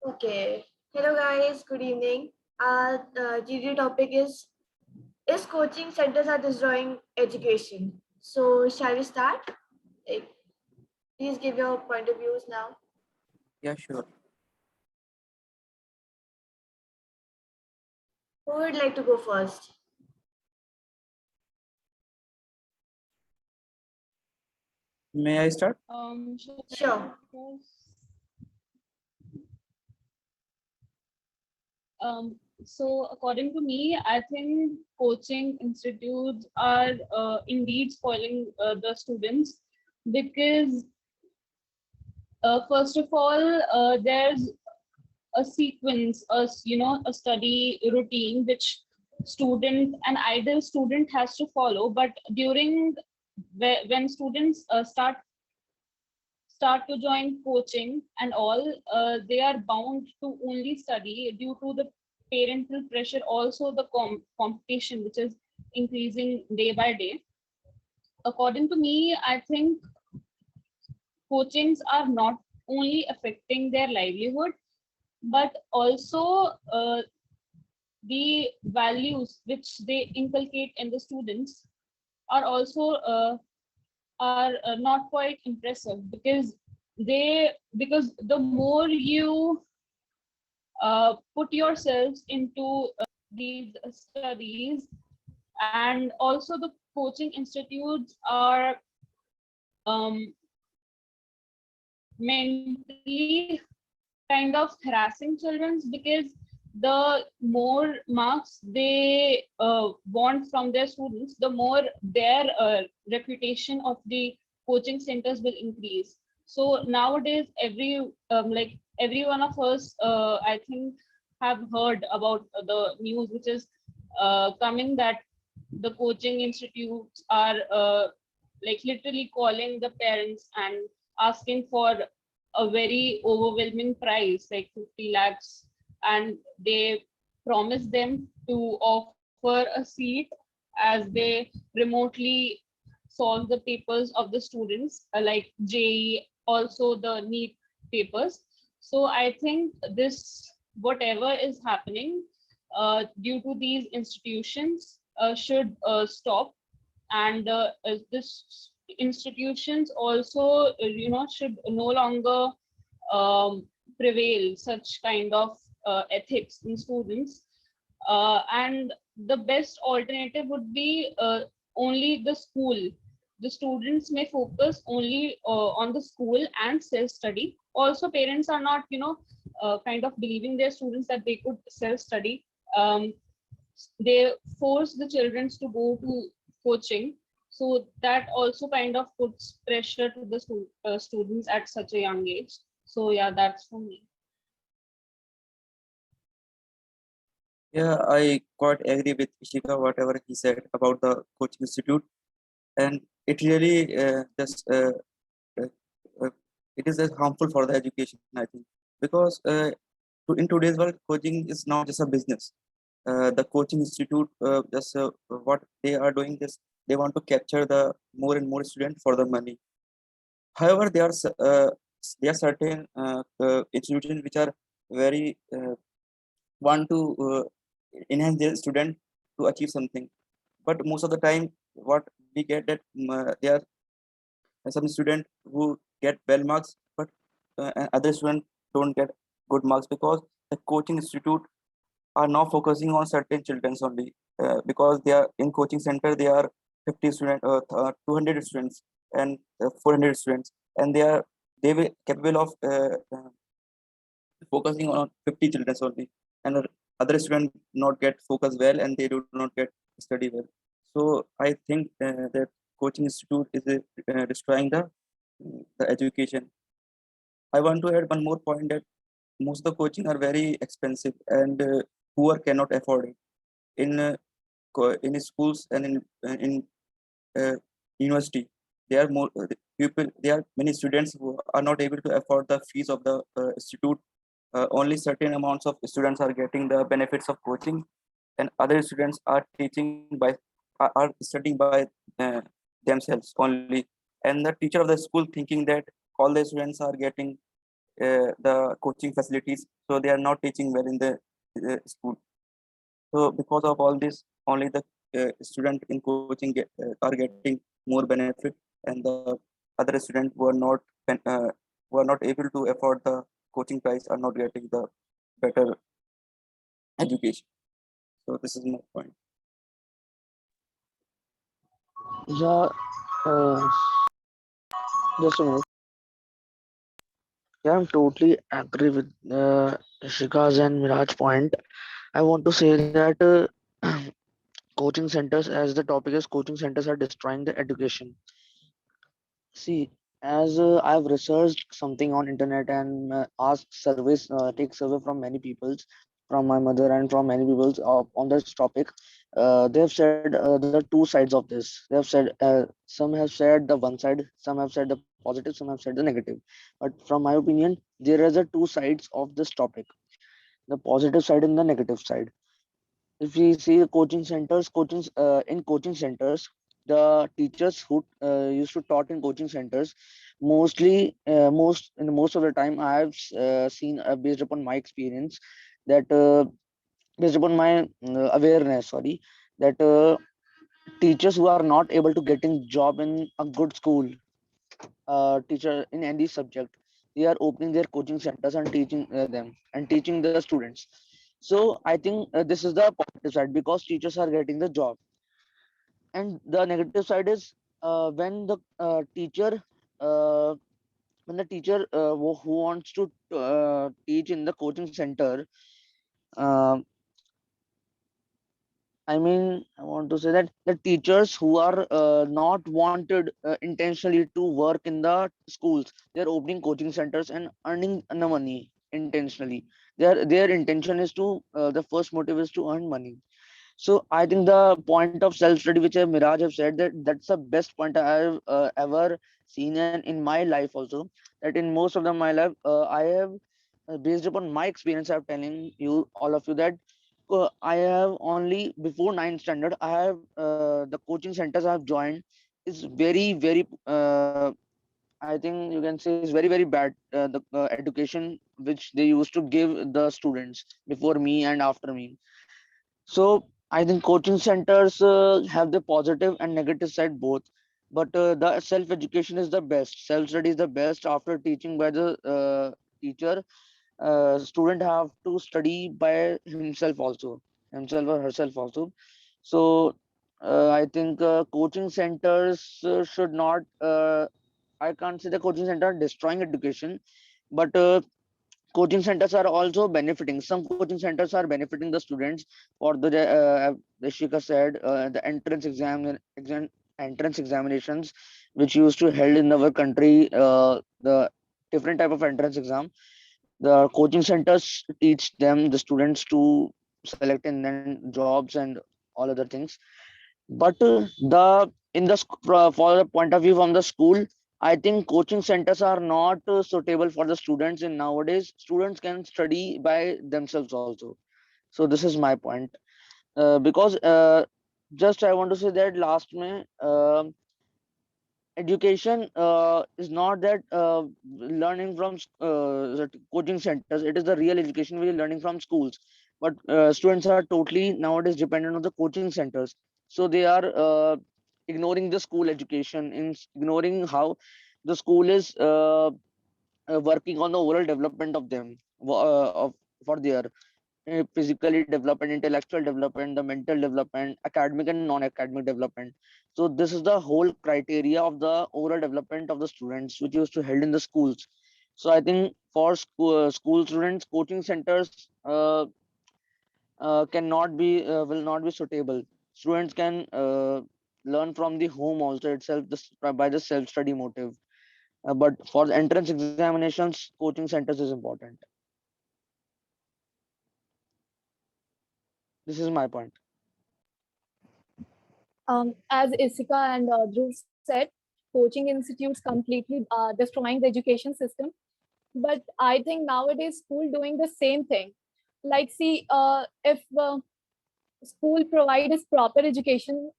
Okay. Hello guys, good evening. Our GD topic is coaching centers are destroying education. So shall we start? Like, please give your point of views now. Yeah, sure. Who would like to go first? May I start? Sure. So according to me, I think coaching institutes are indeed spoiling the students because first of all, there's a sequence, a study routine which an ideal student has to follow. But when students start to join coaching and all, they are bound to only study due to the parental pressure, also the competition which is increasing day by day. According to me, I think coachings are not only affecting their livelihood, but also the values which they inculcate in the students are also not quite impressive because the more you put yourselves into these studies, and also the coaching institutes are mentally kind of harassing children, because the more marks they want from their students, the more their reputation of the coaching centers will increase. So nowadays, every one of us, I think, have heard about the news which is coming, that the coaching institutes are literally calling the parents and asking for a very overwhelming price, like 50 lakhs, and they promise them to offer a seat as they remotely solve the papers of the students, like JEE, also the NEET papers. So I think this, whatever is happening due to these institutions, should stop. And this institutions also should no longer prevail such kind of ethics in students, and the best alternative would be only the school. The students may focus only on the school and self study. Also, parents are not kind of believing their students that they could self study. They force the children to go to coaching, so that also kind of puts pressure to the students at such a young age. So yeah, that's for me. Yeah, I quite agree with Ishika, whatever he said about the coaching institute. And it really uh, uh, it is harmful for the education, I think, because in today's world, coaching is now just a business. The coaching institute, just what they are doing is they want to capture the more and more students for the money. However, there are certain institutions which are very want to enhance their student to achieve something. But most of the time, what we get that there are some students who get well marks, but and other students don't get good marks because the coaching institute are now focusing on certain children only, because they are in coaching center. They are 50 students, 200 students, and 400 students, and they will capable of focusing on 50 children only, and other students not get focus well, and they do not get study well. So I think that coaching institute is destroying the education. I want to add one more point, that most of the coaching are very expensive, and poor cannot afford it. In schools and in uh, university, there are more people. There are many students who are not able to afford the fees of the institute. Only certain amounts of students are getting the benefits of coaching, and other students are teaching are studying by uh, themselves only. And the teacher of the school thinking that all the students are getting the coaching facilities, so they are not teaching well in the school. So because of all this, only the student in coaching are getting more benefit, and the other student who are not able to afford the coaching price are not getting the better education. So this is my point. Yeah, uh, just a minute. Yeah, I'm totally agree with Shika's and Miraj's point. I want to say that coaching centers, as the topic is coaching centers are destroying the education. See, as I've researched something on internet and asked surveys, take survey from many peoples, from my mother and from many peoples on this topic. They have said there are two sides of this. They have said some have said the one side, some have said the positive, some have said the negative. But from my opinion, there is a two sides of this topic: the positive side and the negative side. If we see the coaching centers, the teachers who used to taught in coaching centers, mostly most of the time I have seen, based upon my experience, that based upon my awareness, sorry, that teachers who are not able to getting job in a good school, teacher in any subject, they are opening their coaching centers and teaching them and teaching the students. So I think this is the positive side, because teachers are getting the job. And the negative side is when the teacher uh, who wants to teach in the coaching center, uh, I mean, I want to say that the teachers who are not wanted intentionally to work in the schools, they're opening coaching centers and earning the money intentionally. Their intention is to the first motive is to earn money. So I think the point of self study, which Miraj have said, that that's the best point I've ever seen in my life also. That in most of my life, I have based upon my experience, I'm telling you all of you that I have only before 9th standard, I have the coaching centers I have joined is very I think you can say is very bad, the education which they used to give the students before me and after me. So I think coaching centers have the positive and negative side both, but the self education is the best. Self study is the best. After teaching by the teacher, student have to study by himself or herself also. So I think coaching centers should not. I can't say the coaching center are destroying education, but coaching centers are also benefiting. Some coaching centers are benefiting the students for the as Shika said, the entrance examinations which used to held in our country, the different type of entrance exam. The coaching centers teach them the students to select in then jobs and all other things. But the in the for the point of view from the school, I think coaching centers are not suitable for the students. In nowadays, students can study by themselves also. So this is my point. Because just I want to say that last May, education is not that learning from the coaching centers. It is the real education we are learning from schools. But students are totally nowadays dependent on the coaching centers. So they are ignoring the school education, ignoring how the school is working on the overall development of them, for their physically development, intellectual development, the mental development, academic and non-academic development. So this is the whole criteria of the overall development of the students, which used to held in the schools. So I think for school students, coaching centers cannot be will not be suitable. Students can learn from the home also itself, by the self-study motive. But for the entrance examinations, coaching centers is important. This is my point. As Isika and Dhruv said, coaching institutes completely destroying the education system. But I think nowadays school doing the same thing. Like, see, if school provides proper education,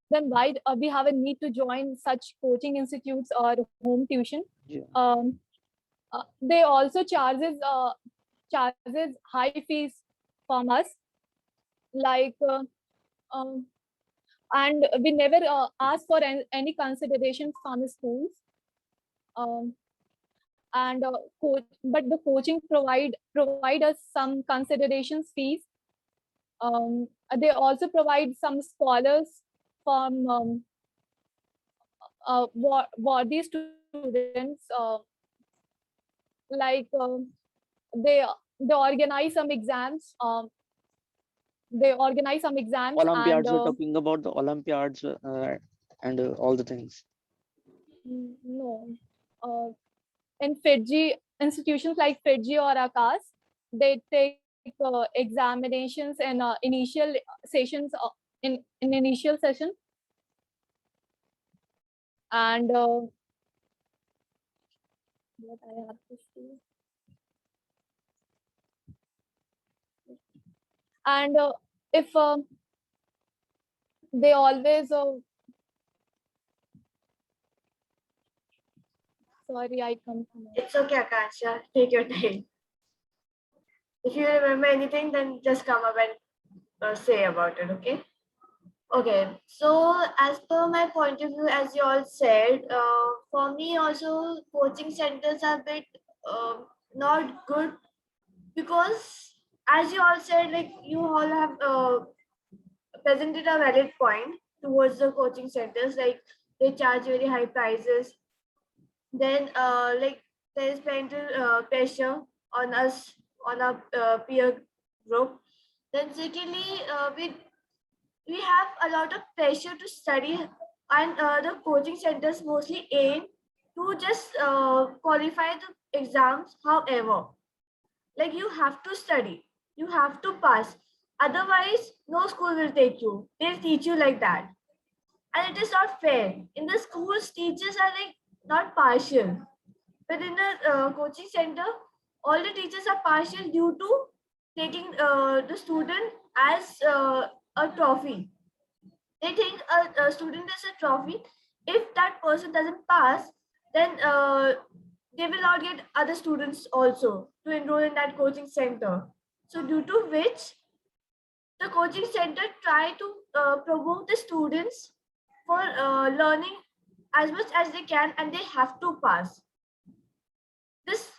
then why we have a need to join such coaching institutes or home tuition? Yeah. Um, they also charges high fees from us, like and we never ask for any consideration from the schools. Um, and but the coaching provide us some considerations fees. They also provide some scholars from what these students like they they organize some exams. They organize some exams and Olympiads, we're talking about the Olympiads and all the things. no, uh, in Fiji, institutions like Fiji or Akas, they take examinations and initial sessions in initial session, and what I have to say. And if they always sorry, I come to know. It's okay, Akansha. Take your time. If you remember anything, then just come up and say about it, okay? Okay, so as per my point of view, as you all said, for me also coaching centers are a bit not good because as you all said, like you all have presented a valid point towards the coaching centers, like they charge very high prices. Then like there is parental pressure on us, on our peer group. Then secondly, we have a lot of pressure to study, and the coaching centers mostly aim to just qualify the exams. However, like you have to study, you have to pass, otherwise no school will take you, they'll teach you like that, and it is not fair. In the schools teachers are like not partial, but in the coaching center all the teachers are partial due to taking the student as a trophy. They think a student is a trophy. If that person doesn't pass, then they will not get other students also to enroll in that coaching center. So due to which the coaching center try to promote the students for learning as much as they can, and they have to pass. This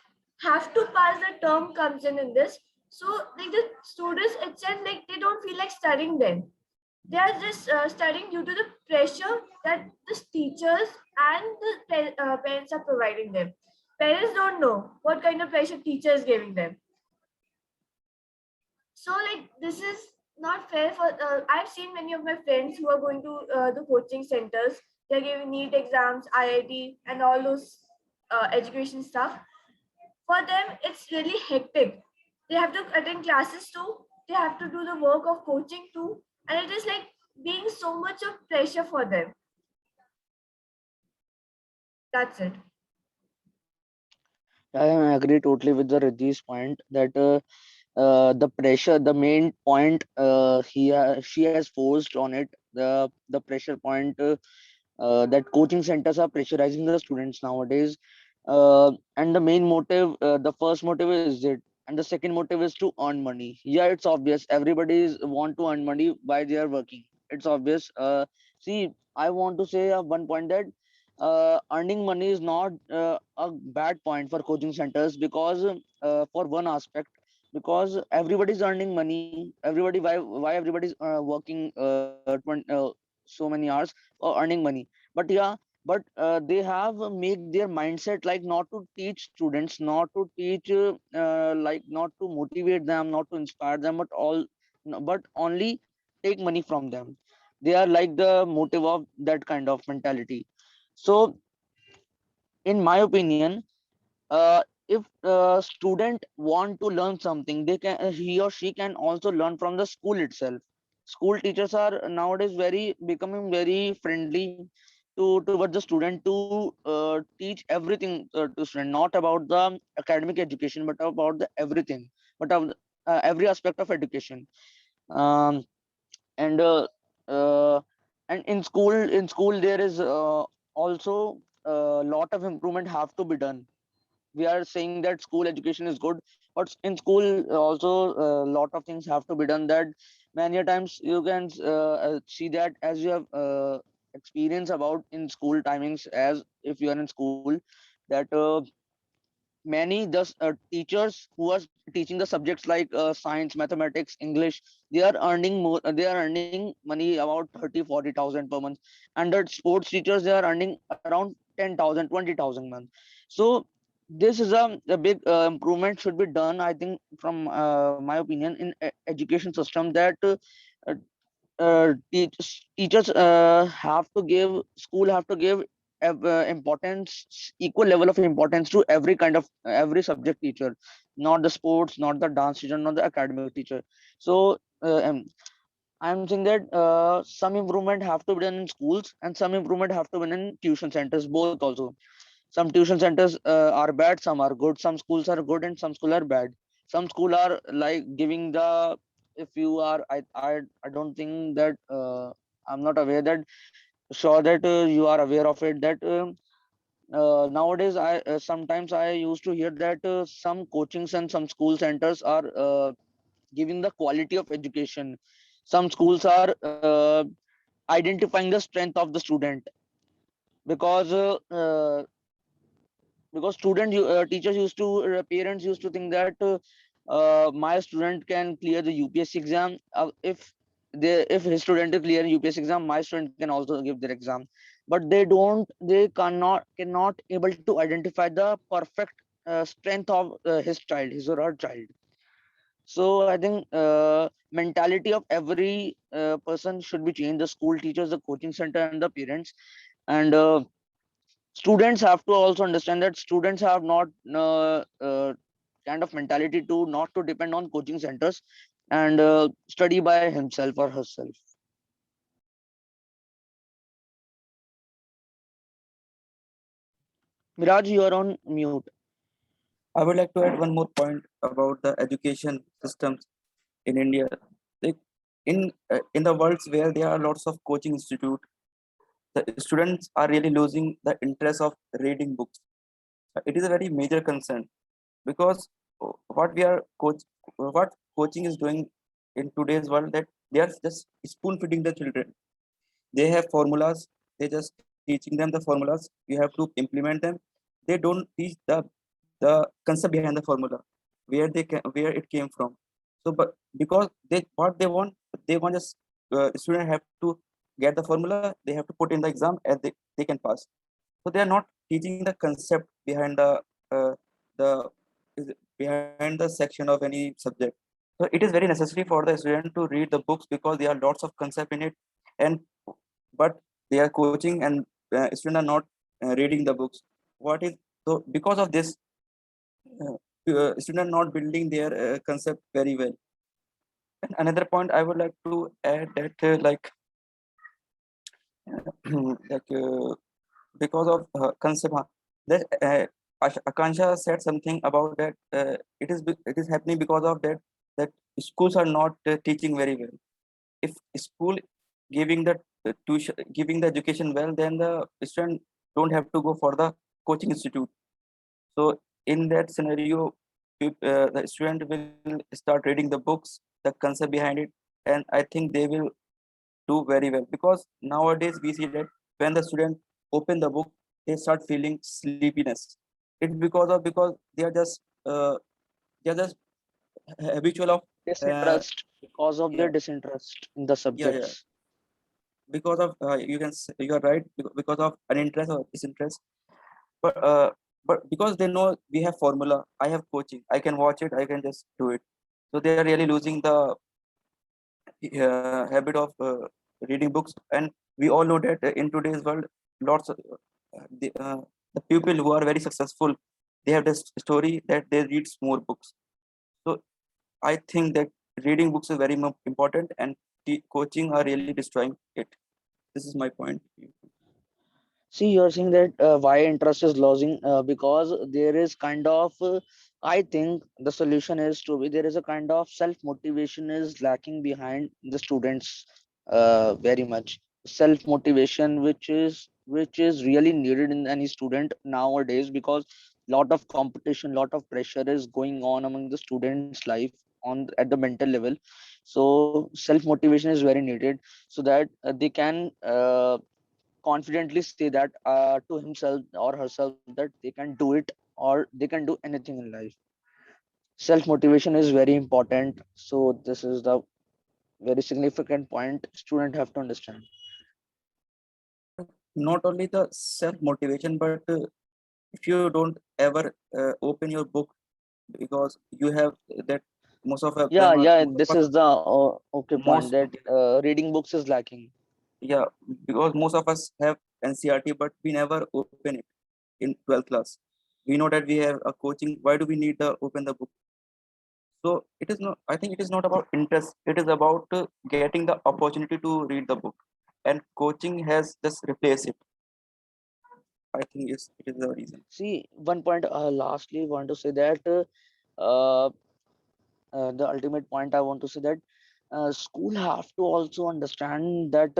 have to pass the term comes in this. So like the students itself, like they don't feel like studying then, they are just studying due to the pressure that the teachers and the parents are providing them. Parents don't know what kind of pressure teacher is giving them. So like this is not fair for. I've seen many of my friends who are going to the coaching centers. They're giving NEET exams, IIT, and all those education stuff. For them, it's really hectic. They have to attend classes too. They have to do the work of coaching too, and it is like being so much of pressure for them. That's it. I agree totally with the Riddhi's point that the pressure, the main point she has forced on it, the pressure point that coaching centers are pressurizing the students nowadays, and the main motive, the first motive is it, and the second motive is to earn money. Yeah, it's obvious. Everybody want to earn money while they are working. It's obvious. See, I want to say one point that earning money is not a bad point for coaching centers because for one aspect, because everybody's earning money. Everybody, why everybody's working 20, so many hours or earning money? But yeah, but they have make their mindset like not to teach students, not to teach like not to motivate them, not to inspire them, but all, no, but only take money from them. They are like the motive of that kind of mentality. So in my opinion, if a student want to learn something, they can, he or she can also learn from the school itself. School teachers are nowadays very becoming very friendly towards the student to teach everything to student, not about the academic education, but about the everything, but of every aspect of education. um, and uh, and in school there is also a lot of improvement have to be done. we are saying that school education is good, but in school also a lot of things have to be done. That many a times you can see that as you have experience about in school timings, as if you are in school, that many teachers who are teaching the subjects like science, mathematics, English, they are earning more, they are earning money about 30,000-40,000 per month, and the sports teachers, they are earning around 10,000, 20,000 month. So this is a big improvement should be done, I think, from my opinion, in education system, that uh, teachers have to give, school have to give importance, equal level of importance to every kind of every subject teacher, not the sports, not the dance teacher, not the academic teacher. So I'm saying that some improvement have to be done in schools, and some improvement have to be done in tuition centers, both also. Some tuition centers are bad, some are good, some schools are good and some schools are bad. Some school are like giving the, if you are, I don't think that I'm not aware that, sure that you are aware of it, that nowadays I sometimes I used to hear that some coachings and some school centers are giving the quality of education. Some schools are identifying the strength of the student, because student teachers used to parents used to think that my student can clear the UPSC exam. If his student is clear UPSC exam, my student can also give their exam. But they cannot able to identify the perfect strength of his child, his or her child. So I think mentality of every person should be changed, the school teachers, the coaching center, and the parents. And students have to also understand that students have not kind of mentality to not to depend on coaching centers, and study by himself or herself. Miraj, you are on mute. I would like to add one more point about the education systems in India. Like in the worlds where there are lots of coaching institute, the students are really losing the interest of reading books. It is a very major concern, because what we are what coaching is doing in today's world, that they are just spoon feeding the children. They have formulas, they just teaching them the formulas, you have to implement them. They don't teach the concept behind the formula, where it came from. So but because they want just student have to get the formula, they have to put in the exam, and they can pass. So they are not teaching the concept behind the behind the section of any subject. So it is very necessary for the student to read the books, because there are lots of concept in it. And but they are coaching, and students are not reading the books. What is so because of this, students are not building their concept very well. And another point I would like to add, that like because of concept, that Akansha said something about that, it is happening because of that schools are not teaching very well. If school giving the tuition, giving the education well, then the student don't have to go for the coaching institute. So in that scenario, the student will start reading the books, the concept behind it, and I think they will do very well. Because nowadays we see that when the student open the book, they start feeling sleepiness. It's because they are just habitual of uh, Disinterest, because of their yeah, disinterest in the yeah, subjects. because of you are right, because of uninterest or disinterest. But because they know we have formula, I have coaching, I can watch it, I can just do it. So they are really losing the habit of reading books. And we all know that in today's world, lots of the people who are very successful, they have this story that they read more books. So I think that reading books is very important, and coaching are really destroying it. This is my point. See, you're saying that why interest is losing, because there is kind of, I think the solution is to be, there is a kind of self motivation is lacking behind the students, very much. Self motivation, which is really needed in any student nowadays, because lot of competition, lot of pressure is going on among the students' life on at the mental level. So self motivation is very needed so that they can confidently say that to himself or herself that they can do it or they can do anything in life. Self motivation is very important. So this is the very significant point student have to understand. Not only the self motivation, but if you don't ever open your book, because you have that most of Yeah, them are yeah, most this of us, is the okay point most that reading books is lacking. yeah, because most of us have NCRT, but we never open it in 12th class. We know that we have a coaching. Why do we need to open the book? So it is not. I think it is not about interest. It is about getting the opportunity to read the book, and coaching has just replaced it. I think it is the reason. See, one point lastly want to say that uh, the ultimate point I want to say that school have to also understand that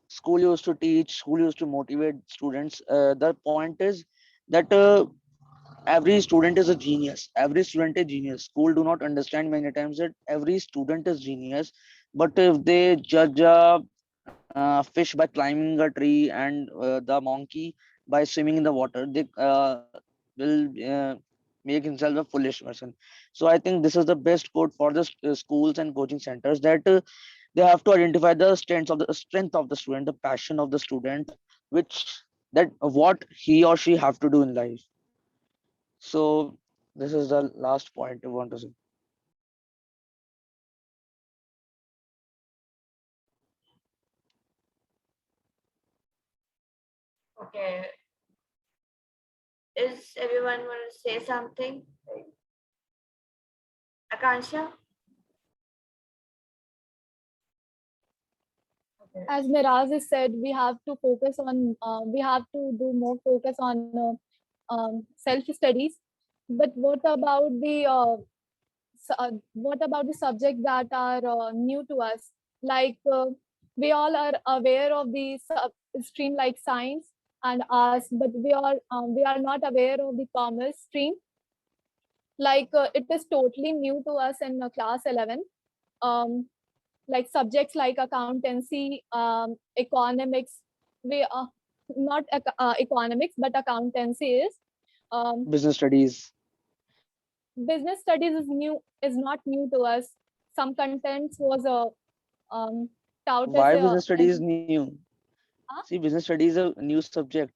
school used to teach, school used to motivate students. The point is that every student is a genius. Every student is genius. School do not understand many times that every student is genius, but if they judge a fish by climbing a tree and the monkey by swimming in the water, they will make himself a foolish person. So I think this is the best code for the schools and coaching centers that they have to identify the strength of the student, the passion of the student, which that what he or she have to do in life. So this is the last point I want to say. Okay. Is everyone want to say something? Akansha? Okay. As Miraz has said, we have to focus on, we have to do more focus on self studies. But what about the subjects that are new to us? Like we all are aware of the stream like science and arts, but we are not aware of the commerce stream. Like it is totally new to us in class 11. Um, like subjects like accountancy, economics. We are not economics, but accountancy is. Um, Business studies. business studies is not new to us. Some contents was touted Why business studies in new? uh, See, business studies is a new subject.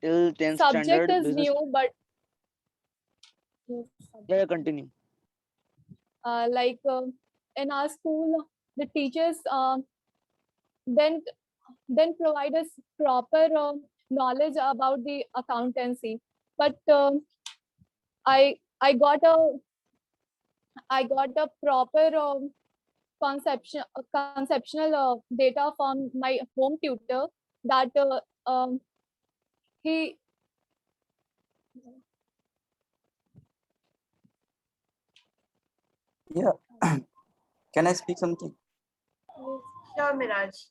Till 10th subject standard, is business. new, but Yeah, yeah, continue. like in our school, the teachers then provide us proper knowledge about the accountancy. But I got a proper conceptual data from my home tutor that he Yeah. Can I speak something? Sure, Miraj.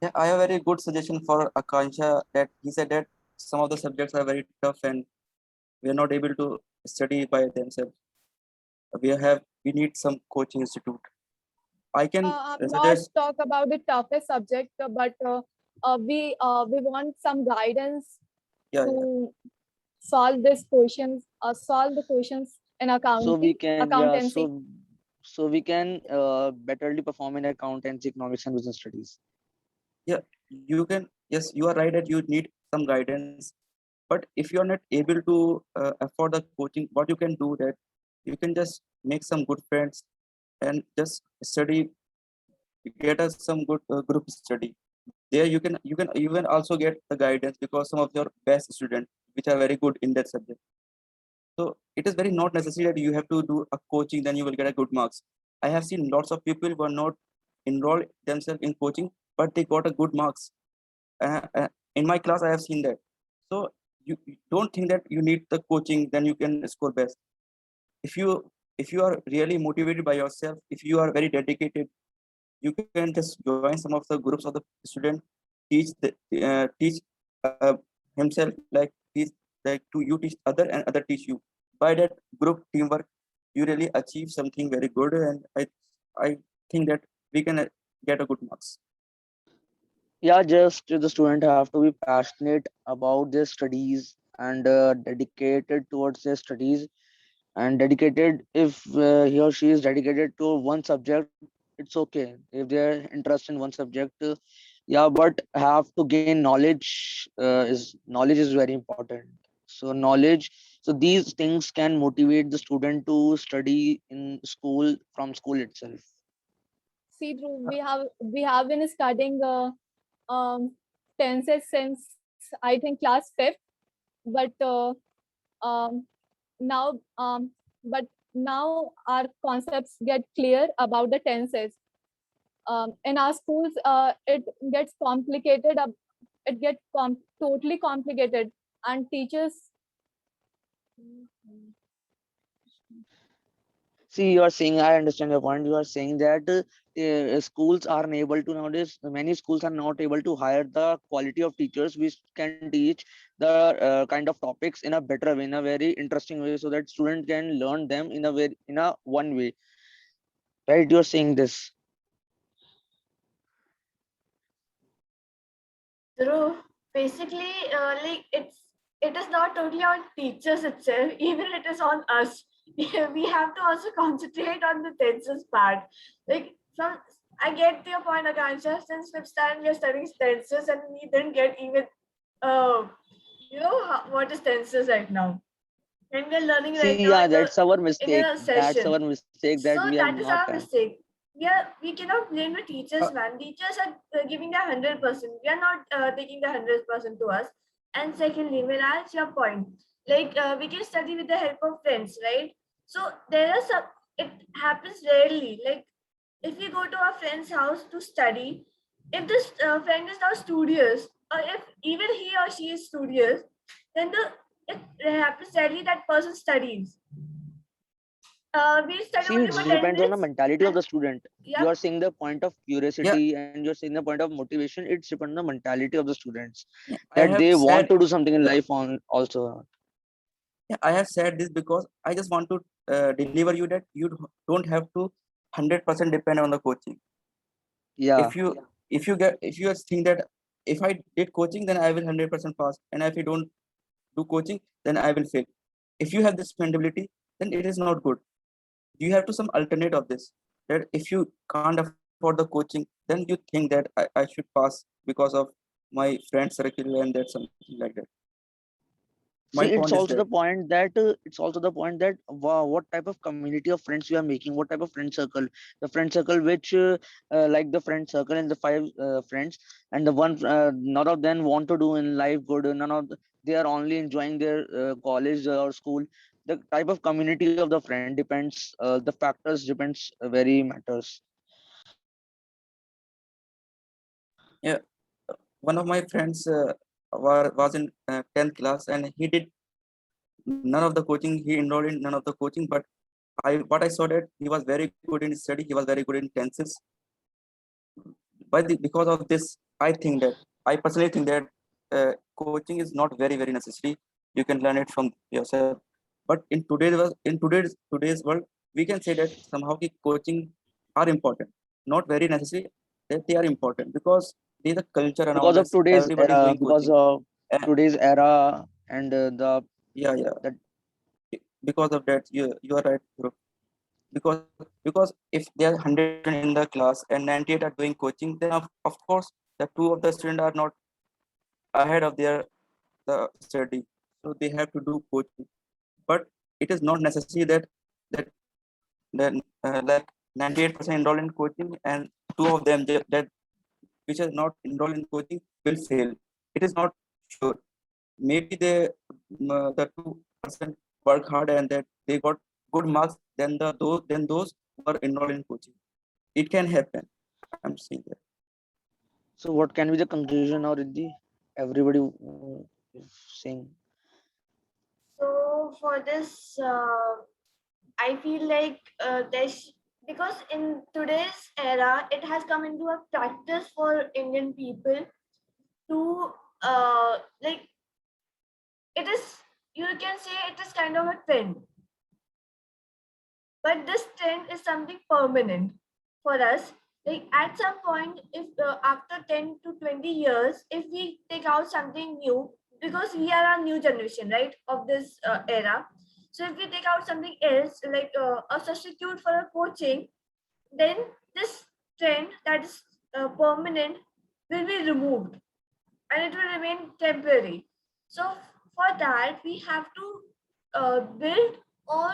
Yeah, I have a very good suggestion for Akansha, that he said that some of the subjects are very tough and we are not able to study by themselves. We need some coaching institute. I can not suggest. talk about the toughest subject, but we want some guidance Yeah, yeah, to solve the questions in So we can, yeah, accountancy. so we can betterly perform in accountancy, economics, and business studies. yeah. You can. Yes, you are right that you need some guidance. But if you are not able to afford the coaching, what you can do that you can just make some good friends and just study, get us some good group study. There you can also get the guidance, because some of your best students which are very good in that subject. So it is very not necessary that you have to do a coaching, then you will get a good marks. I have seen lots of people who are not enrolled themselves in coaching, but they got a good marks. In my class, I have seen that. So you don't think that you need the coaching, then you can score best. If you are really motivated by yourself, if you are very dedicated, you can just join some of the groups of the student, teach the teach himself like his teach, like to you teach other and other teach you. By that group teamwork, you really achieve something very good, and I think that we can get a good marks. Yeah, just the student have to be passionate about their studies and dedicated towards their studies, and dedicated, if he or she is dedicated to one subject, it's okay if they're interested in one subject. Yeah, but have to gain knowledge. Knowledge is very important. So knowledge, so these things can motivate the student to study in school, from school itself. See, Dhruv, we have been studying tenses since I think class fifth, but um, now but now our concepts get clear about the tenses. In our schools, it gets complicated. It gets totally complicated, and teachers. See, you are saying, I understand your point. You are saying that schools are unable to nowadays, many schools are not able to hire the quality of teachers which can teach the kind of topics in a better way, in a very interesting way, so that student can learn them in a very, in a one way. Right? You are saying this. Dhruv, basically, like it is not totally on teachers itself. Even it is on us. We have to also concentrate on the tenses part. Like from, I get your point, Akansha. Since fifth standard, we are studying tenses, and we didn't get even, uh, what is tenses right now. And we're learning right See, now yeah, in that's our a mistake. That's session. our mistake that So we have that is not our done. mistake. We cannot blame the teachers, Uh, man. Teachers are giving their 100%. We are not taking the 100% to us. And secondly, Miraj, your point, like we can study with the help of friends, right? So there are some. It happens rarely. Like if we go to our friend's house to study, if this friend is now studious, or if even he or she is studious, then it happens rarely that person studies. We study See, only it for depends 10 on the minutes mentality of the and student. You yeah, are saying the point of yeah, curiosity and you're saying the point of motivation. It's depend on the mentality of the students, yeah, I that have they want said, to do something in life on also. yeah, I have said this because I just want to deliver you that you don't have to 100% depend on the coaching. Yeah. If you if you think that if I did coaching, then I will 100% pass, and if I don't do coaching, then I will fail. If you have this mentality, then it is not good. You have to some alternate of this, that if you can't afford the coaching, then you think that I should pass because of my friend circle and that something like that. My See, point it's is also that, the point that wow, what type of community of friends you are making, what type of friend circle, the friend circle which like the friend circle and the five friends, and the one none of them want to do in life good, none of they are only enjoying their college or school. The type of community of the friend depends, the factors depends, very matters. yeah, one of my friends was in 10th class, and he did none of the coaching. He enrolled in none of the coaching, but what I saw that he was very good in study. He was very good in tenses. Because of this, I personally think that coaching is not very necessary. You can learn it from yourself. But in today's world, we can say that somehow the coaching are important, not very necessary, that they are important because they the culture around Because of us. today's Everybody is doing because coaching. of And today's era and yeah, the because of that, you are right, bro. Because if there are 100 students in the class and 98 are doing coaching, then of course the two of the students are not ahead of their the study, so they have to do coaching. But it is not necessary that that like 98% enroll in coaching and two of them that which are not enrolled in coaching will fail. It is not sure. Maybe the 2% work hard and that they got good marks than those who are enrolled in coaching. It can happen. I'm saying that. So what can be the conclusion now, Riddhi? Everybody is saying. so for this, I feel like because in today's era, it has come into a practice for Indian people to like it is, you can say it is kind of a trend. But this trend is something permanent for us. Like at some point, if after 10 to 20 years, if we take out something new, because we are a new generation, right, of this era. So if we take out something else, like a substitute for a coaching, then this trend that is permanent will be removed and it will remain temporary. So for that, we have to build or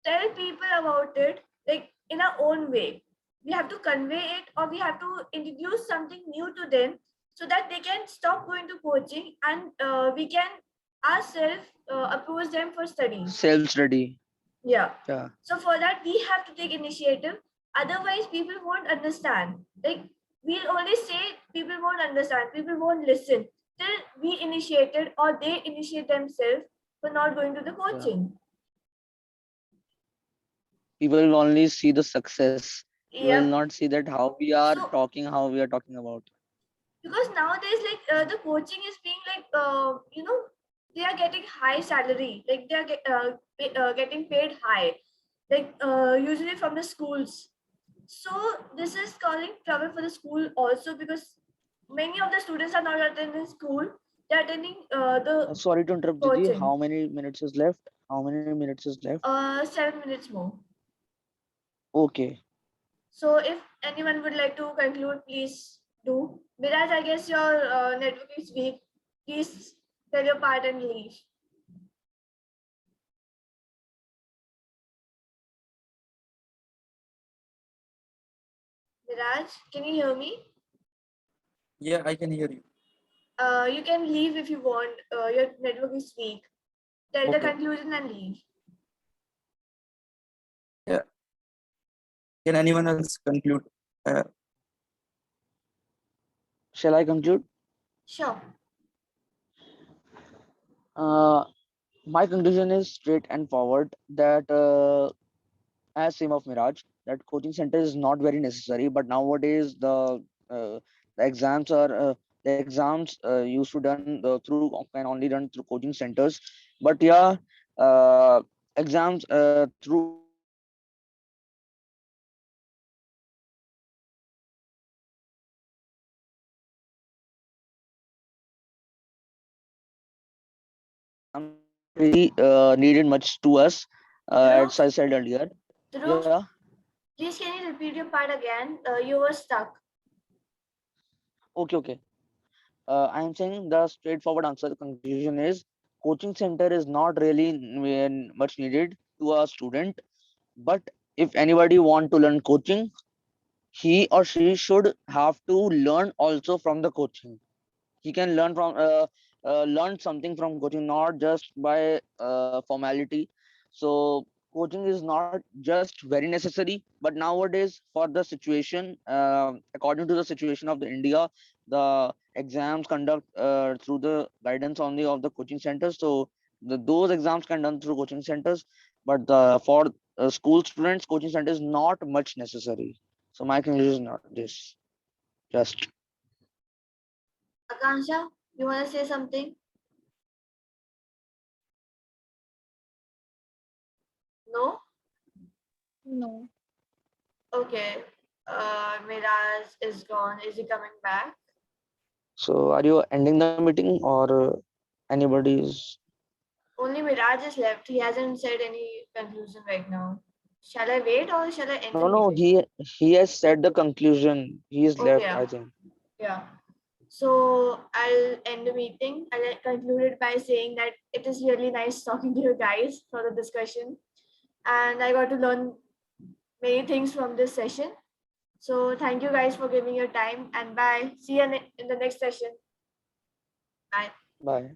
tell people about it like in our own way. We have to convey it or we have to introduce something new to them so that they can stop going to coaching and we can ourselves approach them for studies. Self-study. Yeah. Yeah. So for that, we have to take initiative. Otherwise, people won't understand. Like we'll only say people won't understand, people won't listen till we initiated or they initiate themselves for not going to the coaching. People will only see the success. You will Yep. not see that how we are So- talking, how we are talking about. Because nowadays like the coaching is being like they are getting high salary, like they are getting paid high, like usually from the schools. So this is causing trouble for the school also, because many of the students are not attending school, they're attending the Sorry to interrupt, Didi. coaching. How many minutes is left? How many minutes is left? 7 minutes more. Okay. So if anyone would like to conclude, please do. Miraj, I guess your network is weak. Please tell your part and leave. Miraj, can you hear me? Yeah, I can hear you. You can leave if you want. Your network is weak. Tell the Okay. conclusion and leave. Can anyone else conclude? Shall I conclude? Sure. My conclusion is straight and forward that as same of Miraj, that coaching center is not very necessary, but nowadays the exams are used to done through can only done through coaching centers, but yeah, exams through really needed much to us, as I said earlier. Dhruv, Yeah. please can you repeat your part again? You were stuck. Okay. I am saying the straightforward answer, the conclusion is coaching center is not really much needed to a student. But if anybody want to learn coaching, he or she should have to learn also from the coaching. He can learn something from coaching, not just by formality. So coaching is not just very necessary, but nowadays for the situation, according to the situation of the India, the exams conduct through the guidance only of the coaching centers. So those exams can done through coaching centers, but for school students, coaching center is not much necessary. So my conclusion is not this. Just Akansha, you want to say something? No? No. Okay. Miraj is gone. Is he coming back? so are you ending the meeting or anybody is? Only Miraj is left. He hasn't said any conclusion right now. Shall I wait or shall I end the No, meeting? he has said the conclusion. He is Okay, left, yeah. I think. Yeah. So I'll end the meeting. I'll conclude it by saying that it is really nice talking to you guys for the discussion. And I got to learn many things from this session. So thank you guys for giving your time and bye. See you in the next session. Bye. Bye.